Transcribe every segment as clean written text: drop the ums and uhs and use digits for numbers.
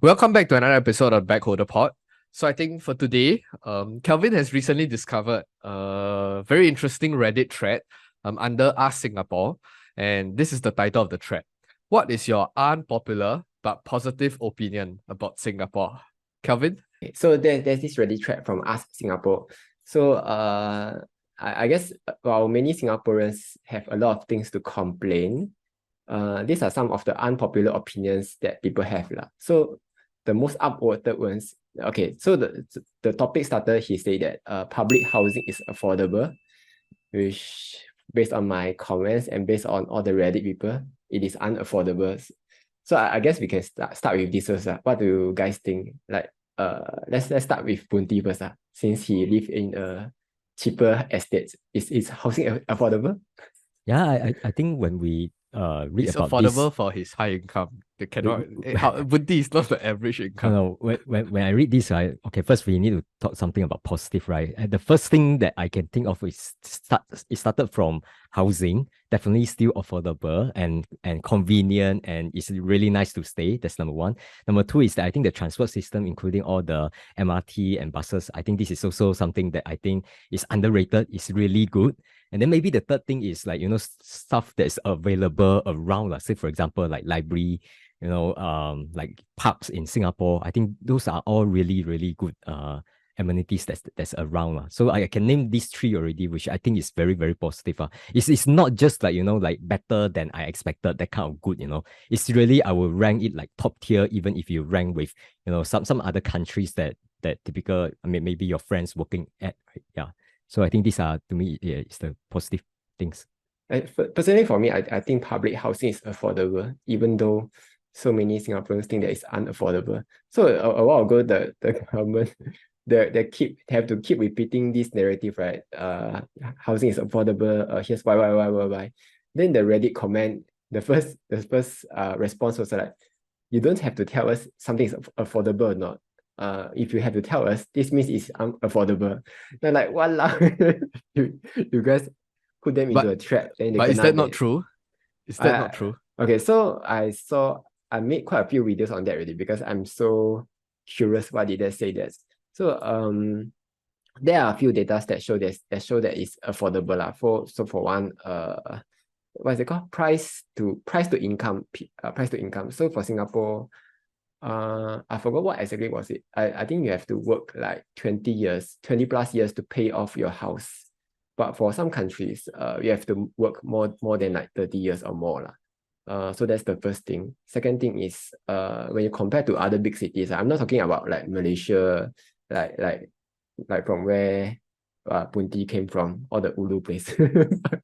Welcome back to another episode of Backholder Pod. So I think for today, Kelvin has recently discovered a very interesting Reddit thread under Ask Singapore, and this is the title of the thread. What is your unpopular but positive opinion about Singapore? Kelvin? So there's this Reddit thread from Ask Singapore. So I guess while many Singaporeans have a lot of things to complain, these are some of the unpopular opinions that people have lah. So the most upvoted ones. Okay, so the topic starter, he said that public housing is affordable, which based on my comments and based on all the Reddit people, it is unaffordable. So I guess we can start with this first. What do you guys think? Like let's start with Bunti first. Since he live in a cheaper estate, is housing affordable? Yeah, I think when we read It's about affordable this, for his high income. They cannot. Bunti is not the average income. no, when I read this, right, okay, first we need to talk something about positive, right? And the first thing that I can think of is it started from housing, definitely still affordable and convenient, and it's really nice to stay. That's number one. Number two is that I think the transport system, including all the MRT and buses, I think this is also something that I think is underrated. It's really good. And then maybe the third thing is like, stuff that's available around, like say, for example, like library, like pubs in Singapore. I think those are all really, really good amenities that's around. So I can name these three already, which I think is very, very positive. It's not just like, like better than I expected, that kind of good, It's really, I will rank it like top tier, even if you rank with, some other countries that typical, I mean, maybe your friends working at, right? Yeah. So I think these are, to me, yeah, it's the positive things. Personally, for me, I think public housing is affordable, even though so many Singaporeans think that it's unaffordable. So a while ago, the government they have to keep repeating this narrative, right? Housing is affordable. Here's why. Then the Reddit comment, the first response was like, you don't have to tell us something is affordable or not. If you have to tell us, this means it's unaffordable. They're like, voila, you guys put them into a trap. But is that not true? Is that not true? Okay, so I made quite a few videos on that already because I'm so curious why did they say that. So there are a few data that show that it's affordable lah. For one, what is it called? Price to income. So for Singapore, I forgot what exactly was it. I think you have to work like 20 plus years to pay off your house. But for some countries, you have to work more than like 30 years or more. So that's the first thing. Second thing is when you compare to other big cities, I'm not talking about like Malaysia, like from where Punti came from, or the Ulu place.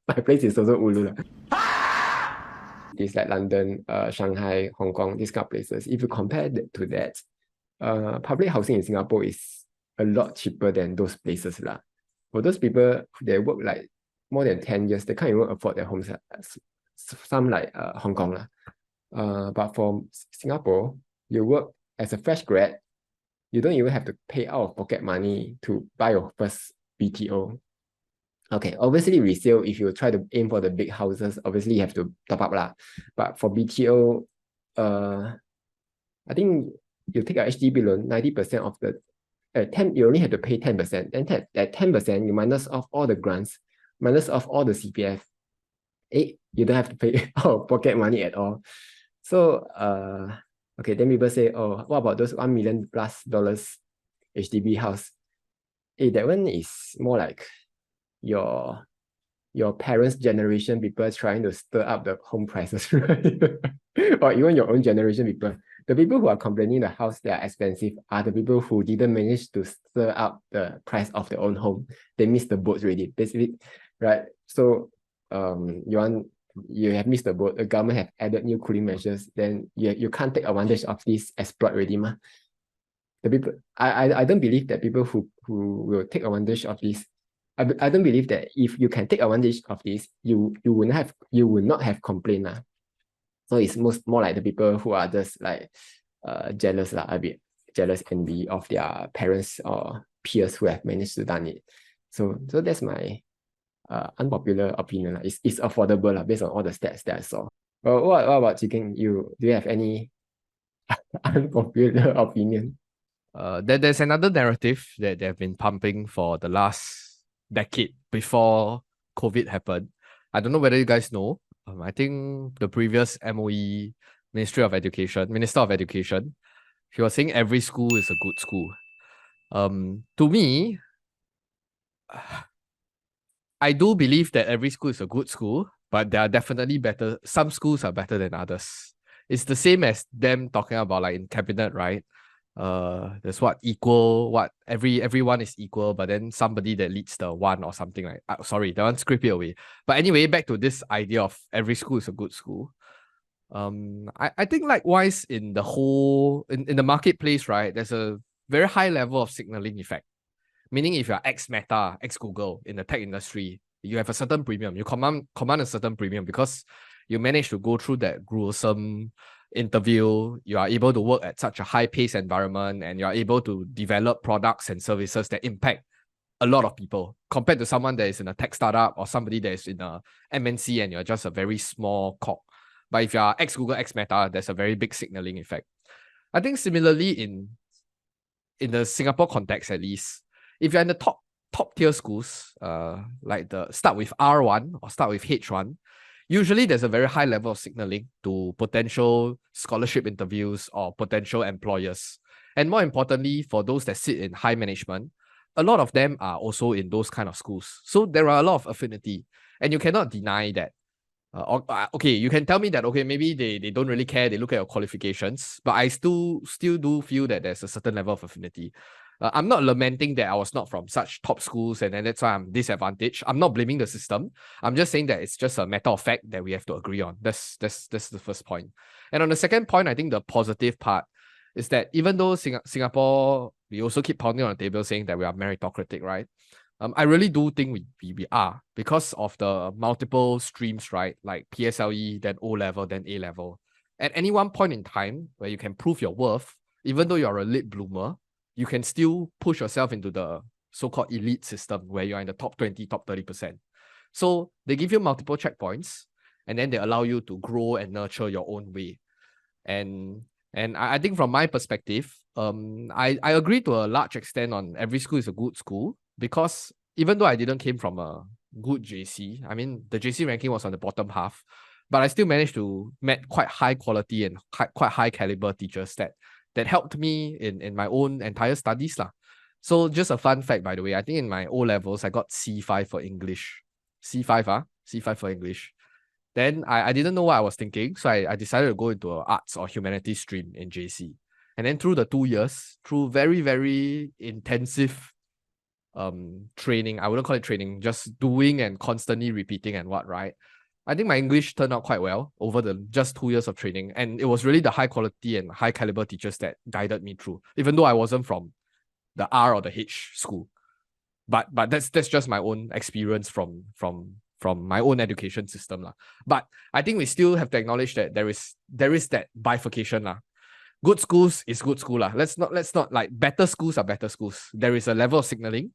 My place is also Ulu. It's like London, Shanghai, Hong Kong, these kind of places. If you compare to that, public housing in Singapore is a lot cheaper than those places lah. For those people, they work like more than 10 years, they can't even afford their homes. Some like Hong Kong lah. But for Singapore, you work as a fresh grad, you don't even have to pay out of pocket money to buy your first BTO. Okay, obviously resale, if you try to aim for the big houses, obviously you have to top up lah. But for BTO, I think you take a HDB loan, 90% of the 10, you only have to pay 10%. Then that 10%, you minus off all the grants, minus off all the CPF. You don't have to pay out of pocket money at all. So okay, then people say, oh, what about those $1 million plus HDB house? That one is more like your parents' generation people trying to stir up the home prices, right? Or even your own generation people. The people who are complaining the house they are expensive are the people who didn't manage to stir up the price of their own home. They missed the boat already, basically, right? So you have missed the boat. The government have added new cooling measures. Then you can't take advantage of this exploit already, ma. The people, I don't believe that people who will take advantage of this. I don't believe that if you can take advantage of this, you will not have complained lah. So it's more like the people who are just like jealous lah, a bit jealous envy of their parents or peers who have managed to done it. So that's my unpopular opinion lah. It's affordable lah, based on all the stats that I saw. Well, what about Chicken? Do you have any Unpopular opinion. There's another narrative that they've been pumping for the last decade before COVID happened. I don't know whether you guys know. I think the previous MOE Minister of Education, he was saying every school is a good school. To me, I do believe that every school is a good school, but there are definitely better. Some schools are better than others. It's the same as them talking about like in cabinet, right? There's everyone is equal, but then somebody that leads the one or something like. Sorry, that one script it away. But anyway, back to this idea of every school is a good school. I think likewise in the marketplace, right? There's a very high level of signaling effect. Meaning if you're ex-Meta, ex-Google in the tech industry, you have a certain premium. You command a certain premium because you manage to go through that gruesome interview. You are able to work at such a high-paced environment, and you are able to develop products and services that impact a lot of people compared to someone that is in a tech startup or somebody that is in a MNC and you're just a very small cog. But if you are ex-Google, ex-Meta, there's a very big signaling effect. I think similarly in the Singapore context at least, if you're in the top tier schools, like start with R1 or start with H1, usually there's a very high level of signaling to potential scholarship interviews or potential employers. And more importantly, for those that sit in high management, a lot of them are also in those kind of schools. So there are a lot of affinity, and you cannot deny that. Okay, you can tell me that, okay, maybe they don't really care, they look at your qualifications, but I still do feel that there's a certain level of affinity. I'm not lamenting that I was not from such top schools and then that's why I'm disadvantaged. I'm not blaming the system. I'm just saying that it's just a matter of fact that we have to agree on. That's the first point. And on the second point, I think the positive part is that even though Singapore, we also keep pounding on the table saying that we are meritocratic, right? I really do think we are because of the multiple streams, right? Like PSLE, then O-level, then A-level. At any one point in time where you can prove your worth, even though you're a late bloomer, you can still push yourself into the so-called elite system where you're in the top 20, top 30%. So they give you multiple checkpoints and then they allow you to grow and nurture your own way. And I think from my perspective, I agree to a large extent on every school is a good school because even though I didn't came from a good JC, I mean, the JC ranking was on the bottom half, but I still managed to met quite high quality and quite high caliber teachers that helped me in my own entire studies lah. So just a fun fact, by the way, I think in my O-levels, I got C5 for English. C5 for English. Then I didn't know what I was thinking, so I decided to go into an arts or humanities stream in JC. And then through the 2 years, through very, very intensive training, I wouldn't call it training, just doing and constantly repeating and right? I think my English turned out quite well over the just 2 years of training. And it was really the high quality and high caliber teachers that guided me through, even though I wasn't from the R or the H school. But that's just my own experience from my own education system lah. But I think we still have to acknowledge that there is that bifurcation lah. Good schools is good school lah. Let's not like better schools are better schools. There is a level of signaling,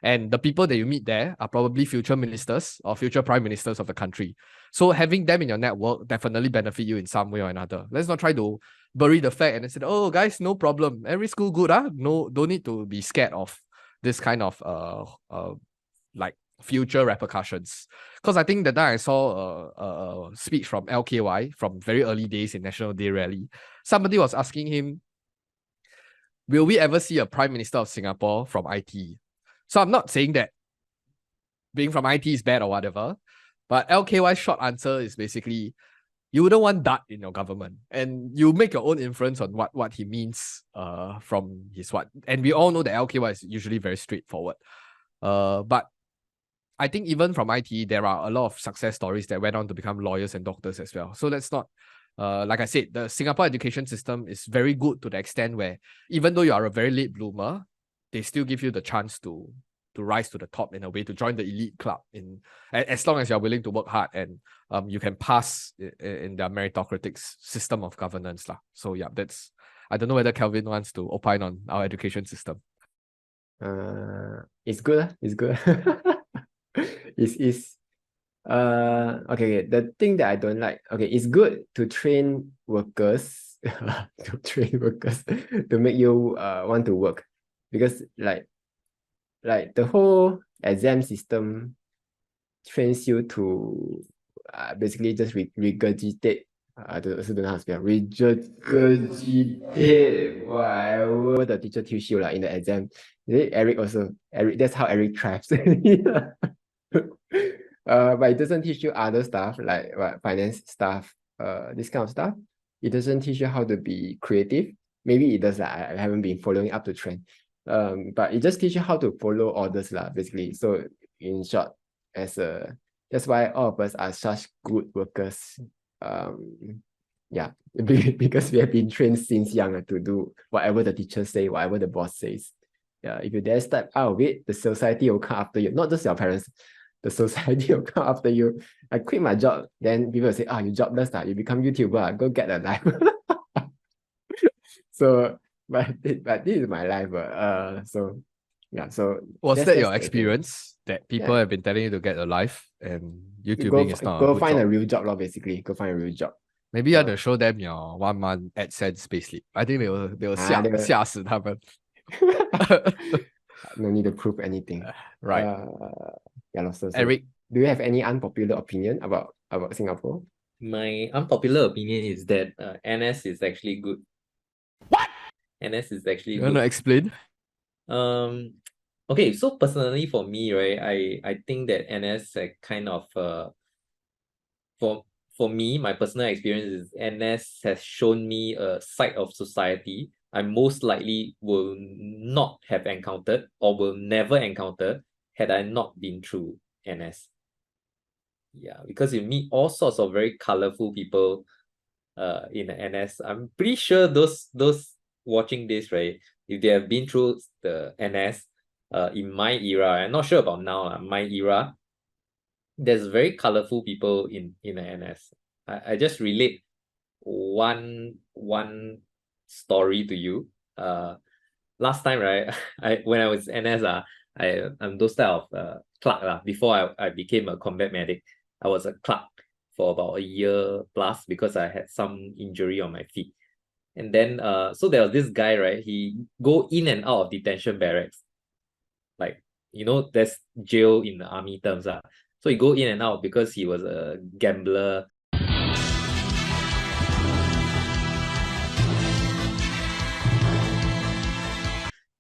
and the people that you meet there are probably future ministers or future prime ministers of the country. So having them in your network definitely benefit you in some way or another. Let's not try to bury the fact and say, oh guys, no problem. Every school good, no, don't need to be scared of this kind of like future repercussions. Because I think that time I saw a speech from LKY from very early days in National Day Rally. Somebody was asking him, will we ever see a Prime Minister of Singapore from IT? So I'm not saying that being from IT is bad or whatever, but LKY's short answer is basically, you wouldn't want that in your government. And you make your own inference on what he means from his what. And we all know that LKY is usually very straightforward. But I think even from IT, there are a lot of success stories that went on to become lawyers and doctors as well. So let's not, like I said, the Singapore education system is very good to the extent where even though you are a very late bloomer, they still give you the chance to rise to the top in a way, to join the elite club as long as you're willing to work hard and you can pass in the meritocratic system of governance lah. So yeah, I don't know whether Kelvin wants to opine on our education system. It's good. It's good. It's okay. The thing that I don't like, okay, it's good to train workers to train workers to make you want to work, because like the whole exam system trains you to basically just regurgitate. I also don't know how to spell. Regurgitate whatever the teacher teach you in the exam. Eric also. Eric, that's how Eric thrives. But it doesn't teach you other stuff like finance stuff, this kind of stuff. It doesn't teach you how to be creative. Maybe it does. I haven't been following up the trend. But it just teaches you how to follow orders basically. So in short, that's why all of us are such good workers. Yeah, because we have been trained since young to do whatever the teacher say, whatever the boss says. Yeah, if you dare step out of it, the society will come after you. Not just your parents, the society will come after you. I quit my job, then people will say, you jobless, you become YouTuber, go get a life. So, but this is my life. So yeah, so Was that your the thing. experience that people Yeah. have been telling you to get a life and You YouTubing is not a go good find job? a real job, basically. Go find a real job. Maybe you have to show them your 1 month AdSense payslip. I think they will 吓死他们。No need to prove anything. Right. Yeah, so Eric, do you have any unpopular opinion about Singapore? My unpopular opinion is that NS is actually good. What? NS is actually you want to good. explain? Okay, so personally for me, right, I think that NS kind of for me, my personal experience is NS has shown me a side of society I most likely will not have encountered or will never encounter had I not been through NS. Yeah, because you meet all sorts of very colorful people in the NS. I'm pretty sure those watching this, right, if they have been through the NS in my era, I'm not sure about now, my era, there's very colorful people in the NS. I just relate one story to you. Last time, right, when I was NS, I'm those type of clerk before I became a combat medic. I was a clerk for about a year plus because I had some injury on my feet. And then so there was this guy, right? He go in and out of detention barracks. Like, you know, there's jail in the army terms. So he go in and out because he was a gambler.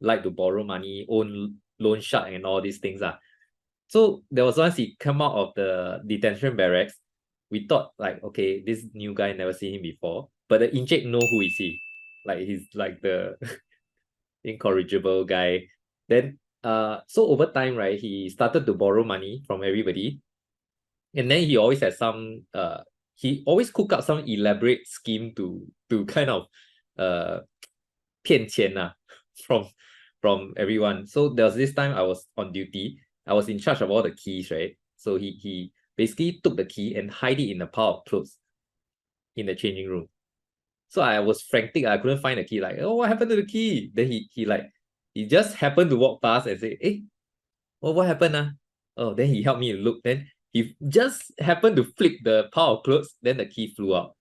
Like to borrow money, own loan shark and all these things. So there was once he come out of the detention barracks. We thought like, okay, this new guy, never seen him before. But the Encik know who is he. Like he's like the incorrigible guy. Then so over time, right, he started to borrow money from everybody. And then he always has some he always cook up some elaborate scheme to kind of 骗钱from everyone. So there was this time I was on duty. I was in charge of all the keys, right? So he basically took the key and hide it in a pile of clothes in the changing room. So I was frantic. I couldn't find the key. Like, oh, what happened to the key? Then he just happened to walk past and say, hey, well, what happened? Oh, then he helped me look. Then he just happened to flip the pile of clothes. Then the key flew out.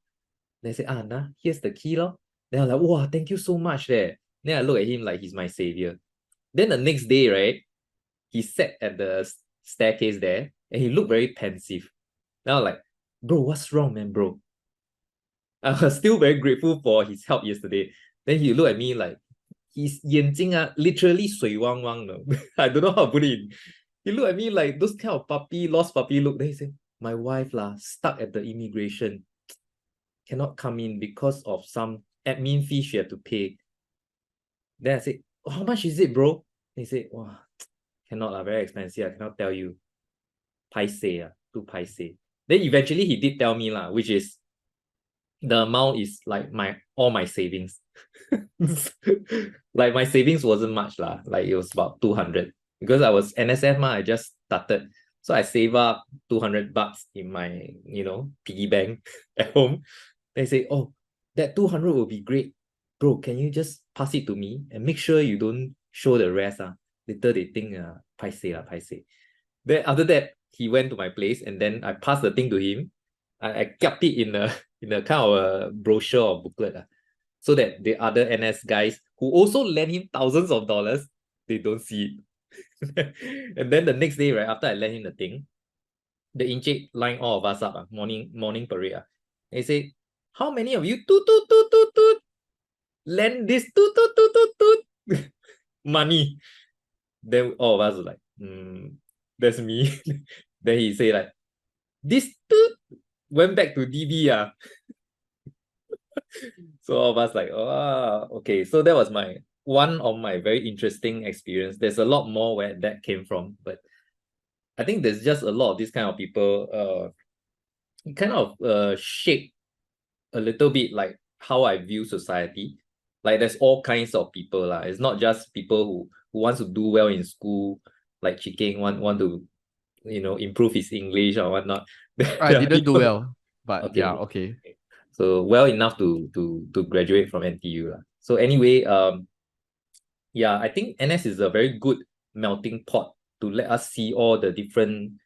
Then I said, nah, here's the key, lor. Then I was like, wow, thank you so much there. Then I look at him like he's my savior. Then the next day, right, he sat at the staircase there and he looked very pensive. Then I was like, bro, what's wrong, man, bro? I was still very grateful for his help yesterday. Then he looked at me like, his 眼睛 literally 水汪汪 I don't know how to put it in. He looked at me like those kind of lost puppy look. Then he said, my wife stuck at the immigration. Cannot come in because of some admin fee she had to pay. Then I said, oh, how much is it, bro? He said, wow, cannot, very expensive. I cannot tell you. Paiseh, too paiseh. Then eventually he did tell me, which is the amount is like all my savings. Like my savings wasn't much, like it was about 200. Because I was NSF, I just started. So I save up $200 in my, piggy bank at home. They say, oh, that 200 will be great. Bro, can you just pass it to me and make sure you don't show the rest? Later they think paiseh. Then after that, he went to my place and then I passed the thing to him. I kept it in a kind of a brochure or booklet. so that the other NS guys who also lend him thousands of dollars, they don't see it. And then the next day, right, after I lent him the thing, the Encik line all of us up, morning parade. They say, how many of you lend this money? Then all of us were like, that's me. Then he say like, this went back to DB. So all of us like, oh, okay. So that was one of my very interesting experience. There's a lot more where that came from, but I think there's just a lot of these kind of people kind of shape a little bit like how I view society. Like there's all kinds of people lah. It's not just people who wants to do well in school, like Chiking want to improve his English or whatnot. I There are didn't do people- well, but Okay. yeah, okay. So well enough to graduate from NTU lah. So anyway, yeah, I think NS is a very good melting pot to let us see all the different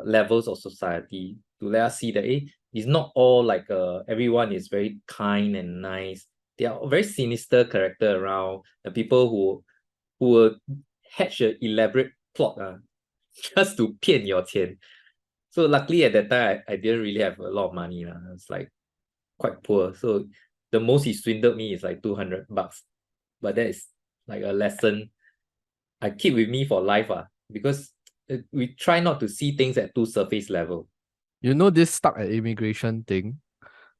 levels of society, to let us see that it's not all like everyone is very kind and nice. There are very sinister character around, the people who will hatch an elaborate plot just to 骗 your 钱. So luckily at that time I didn't really have a lot of money. It's like quite poor. So the most he swindled me is like $200. But that is like a lesson I keep with me for life because we try not to see things at too surface level. You know this stuck at immigration thing?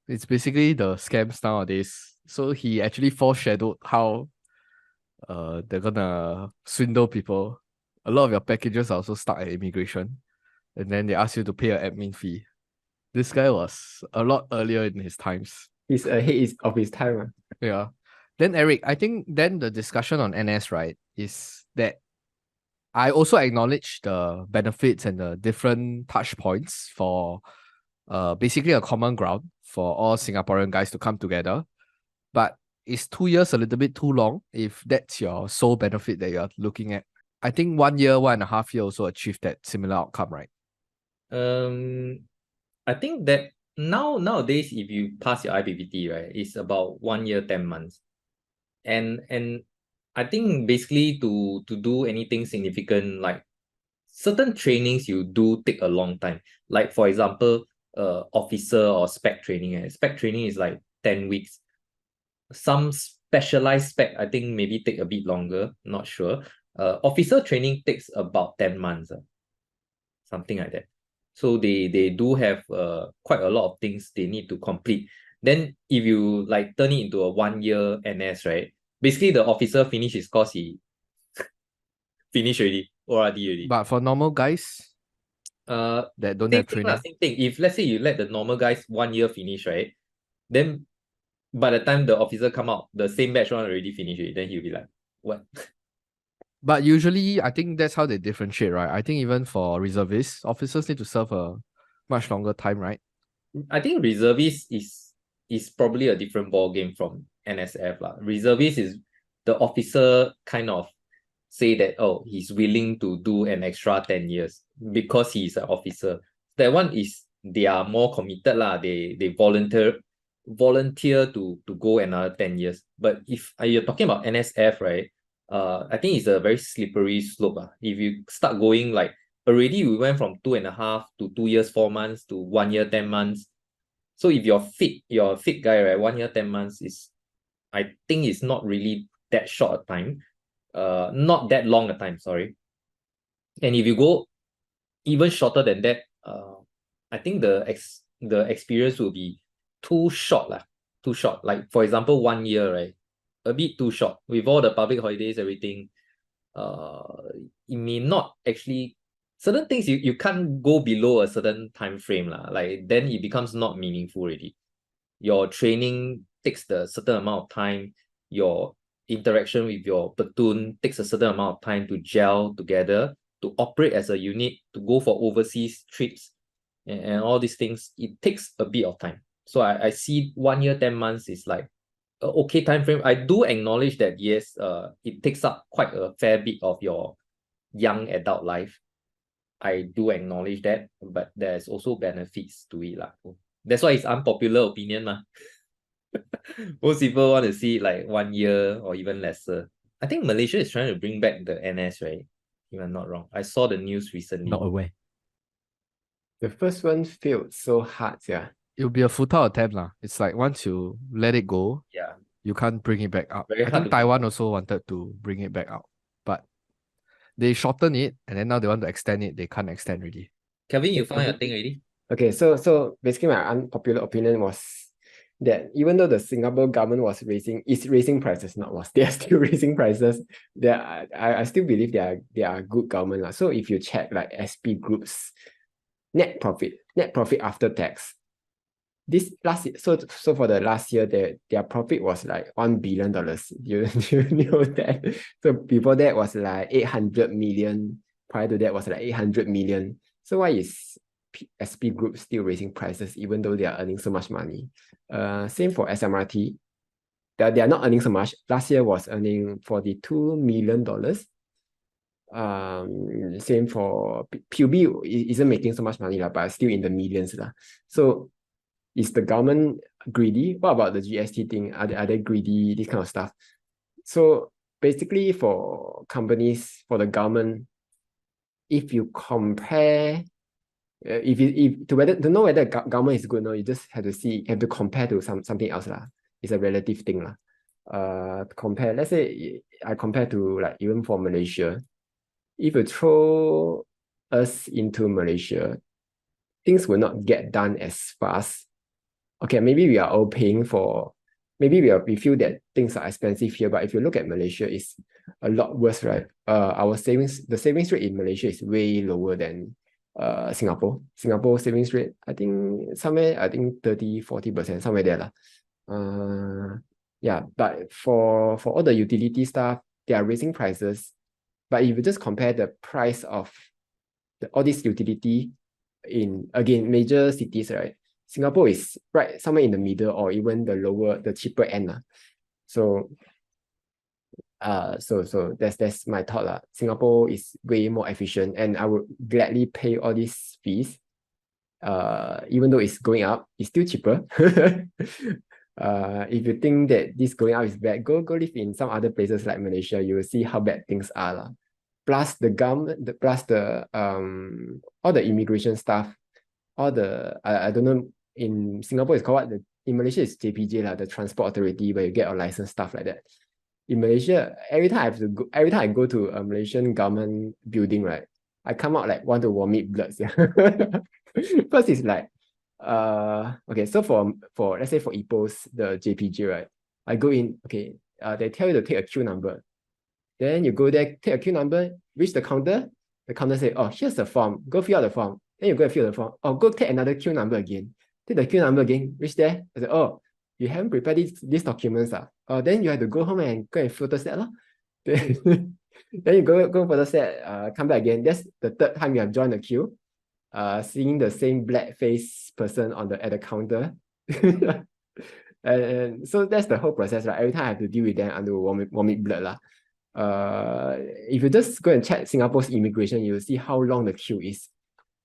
It's basically the scams nowadays. So he actually foreshadowed how they're gonna swindle people. A lot of your packages are also stuck at immigration. And then they ask you to pay an admin fee. This guy was a lot earlier in his times. He's ahead of his time. Yeah. Then Eric, I think then the discussion on NS, right, is that I also acknowledge the benefits and the different touch points for basically a common ground for all Singaporean guys to come together. But is 2 years a little bit too long if that's your sole benefit that you're looking at? I think 1 year, 1.5 years also achieved that similar outcome, right? I think that nowadays if you pass your IPPT, right, it's about 1 year, 10 months. And I think basically to do anything significant, like certain trainings you do take a long time. Like for example, officer or spec training. Spec training is like 10 weeks. Some specialized spec, I think maybe take a bit longer, not sure. Officer training takes about 10 months, something like that. So they do have quite a lot of things they need to complete. Then if you like turn it into a 1 year NS, right? Basically the officer finish his course, he finish already, ORD already. But for normal guys that don't have training, same thing. If let's say you let the normal guys 1 year finish, right? Then by the time the officer come out, the same batch one already finished it. Then he'll be like, what? but usually I think that's how they differentiate, right? I think even for reservists, officers need to serve a much longer time, right? I think reservist is probably a different ball game from NSF lah. Reservist is the officer kind of say that, oh, he's willing to do an extra 10 years because he's an officer. That one is they are more committed lah. They volunteer to go another 10 years. But if you're talking about NSF, right? I think it's a very slippery slope. If you start going like already we went from 2.5 to 2 years, 4 months to 1 year, 10 months. So if you're a fit guy, right? 1 year, 10 months is, I think it's not really that short a time. Not that long a time, sorry. And if you go even shorter than that, I think the experience will be too short lah. Too short. Like for example, 1 year, right? A bit too short. With all the public holidays, everything, it may not actually, certain things you can't go below a certain time frame lah. Like then it becomes not meaningful already. Your training takes the certain amount of time. Your interaction with your platoon takes a certain amount of time to gel together, to operate as a unit, to go for overseas trips, and all these things. It takes a bit of time. So I see 1 year, 10 months is like an okay time frame. I do acknowledge that yes, it takes up quite a fair bit of your young adult life. I do acknowledge that, but there's also benefits to it lah. That's why it's unpopular opinion lah. Most people want to see like 1 year or even lesser. I think Malaysia is trying to bring back the NS, right? If I'm not wrong. I saw the news recently. Not aware. The first one failed so hard, yeah. It'll be a futile attempt lah. It's like once you let it go, Yeah. you can't bring it back up. Very I hard think to bring Taiwan also wanted to bring it back out, but they shorten it and then now they want to extend it. They can't extend really. Kelvin, you found your thing already? Okay, so basically my unpopular opinion was that even though the Singapore government is raising prices, not was, they are still raising prices. I still believe they are good government lah. So if you check like SP Group's net profit after tax, this last year, so for the last year, their profit was like $1 billion. You know that? So before that was like 800 million. Prior to that was like 800 million. So why is SP Group still raising prices even though they are earning so much money? Same for SMRT. They are not earning so much. Last year was earning $42 million. Same for PUB isn't making so much money but still in the millions lah. So is the government greedy? What about the GST thing? Are they greedy? This kind of stuff. So basically for companies, for the government, if you compare, to know whether government is good or not, you just have to compare to something else lah. It's a relative thing lah. Compare, let's say I compare to like even for Malaysia, if you throw us into Malaysia, things will not get done as fast. Okay, maybe we are all paying for, maybe we feel that things are expensive here, but if you look at Malaysia, it's a lot worse, right? The savings rate in Malaysia is way lower than Singapore. Singapore savings rate, I think 30-40%, somewhere there lah. Yeah, but for all the utility stuff, they are raising prices. But if you just compare the price of all this utility in, again, major cities, right? Singapore is right somewhere in the middle or even the cheaper end. So that's my thought lah. Singapore is way more efficient and I would gladly pay all these fees. Even though it's going up, it's still cheaper. If you think that this going up is bad, go live in some other places like Malaysia. You will see how bad things are lah. Plus the government, plus the all the immigration stuff, all the I don't know, in Singapore it's called what, in Malaysia it's JPJ lah, the transport authority where you get a license, stuff like that. In Malaysia, every time I go to a Malaysian government building, right, I come out like want to vomit blood. First it's like okay, so for let's say for EPOS, the JPJ, right, I go in, okay, they tell you to take a queue number. Then you go there, take a queue number, reach the counter say, oh, here's the form, go fill out the form. Then you go and fill the form. Oh, go take another queue number again. Take the queue number again, reach there. I say, oh, you haven't prepared these documents. Then you have to go home and go and photostat lah. Then you go photostat, come back again. That's the third time you have joined the queue. Seeing the same black face person at the counter. and so that's the whole process, right? Every time I have to deal with them under vomit blood lah. If you just go and check Singapore's immigration, you'll see how long the queue is.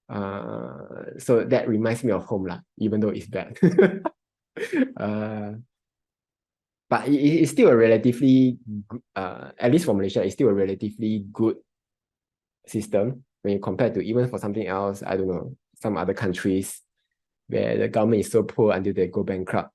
So that reminds me of home lah, even though it's bad. But it's still a relatively at least for Malaysia, it's still a relatively good system when you compare to even for something else, I don't know, some other countries where the government is so poor until they go bankrupt.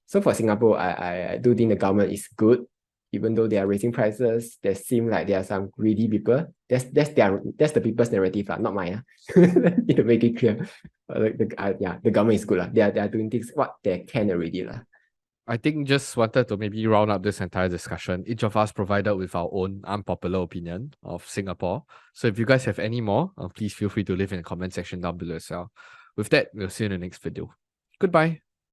So for Singapore, I do think the government is good. Even though they are raising prices, there seem like there are some greedy people. That's the people's narrative, not mine. Need to make it clear. The government is good. They are doing things what they can already. I think just wanted to maybe round up this entire discussion. Each of us provided with our own unpopular opinion of Singapore. So if you guys have any more, please feel free to leave in the comment section down below as well. With that, we'll see you in the next video. Goodbye.